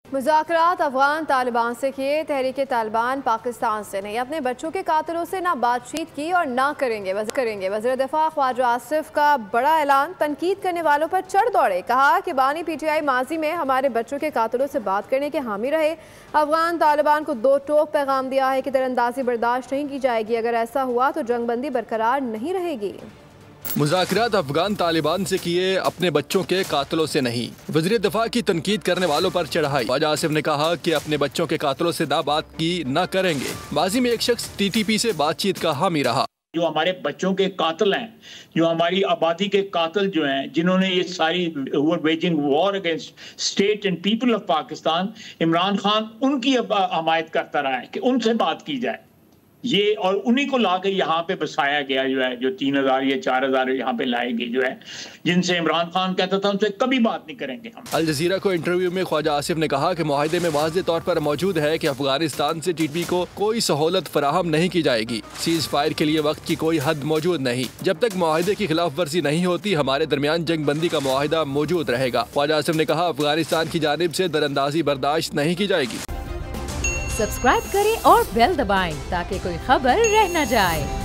मुज़ाकरात अफगान तालिबान से किए, तहरीक तालिबान पाकिस्तान से नहीं। अपने बच्चों के कातिलों से ना बातचीत की और ना करेंगे। वज़ीर दिफा ख्वाजा आसिफ का बड़ा ऐलान, तनकीद करने वालों पर चढ़ दौड़े। कहा कि बानी PTI माजी में हमारे बच्चों के कातिलों से बात करने के हामी रहे। अफगान तालिबान को दो टोक पैगाम दिया है कि दरअंदाजी बर्दाश्त नहीं की जाएगी। अगर ऐसा हुआ तो जंगबंदी बरकरार नहीं रहेगी। मुज़ाकरात अफगान तालिबान से किए, अपने बच्चों के कातिलों से नहीं। वज़ीर दिफा की तनकीद करने वालों पर चढ़ाई। ख्वाजा आसिफ ने कहा कि अपने बच्चों के कातिलों से ना बात की ना करेंगे। माजी में एक शख्स TTP से बातचीत का हामी रहा। जो हमारे बच्चों के कातिल हैं, जो हमारी आबादी के कातिल जो हैं, जिन्होंने ये सारी waging war against state and people of Pakistan, Imran Khan उनकी हमायत करता रहा है कि उनसे बात की जाए। ये और उन्हीं को लाके यहाँ पे बसाया गया जो है, जो 3000 या 4000 यहाँ पे लाए गए जो है, जिनसे इमरान खान कहता था उनसे कभी बात नहीं करेंगे हम। अल जज़ीरा को इंटरव्यू में ख्वाजा आसिफ ने कहा कि मुआहदे में वाज़ेह तौर पर मौजूद है कि अफगानिस्तान से TTP को कोई सहूलत फराहम नहीं की जाएगी। सीज फायर के लिए वक्त की कोई हद मौजूद नहीं। जब तक मुआहदे की खिलाफ वर्जी नहीं होती, हमारे दरमियान जंग बंदी का मुआहदा मौजूद रहेगा। ख्वाजा आसिफ ने कहा अफगानिस्तान की जानिब से दरअंदाजी बर्दाश्त नहीं की जाएगी। सब्सक्राइब करें और बेल दबाएं ताकि कोई खबर रह न जाए।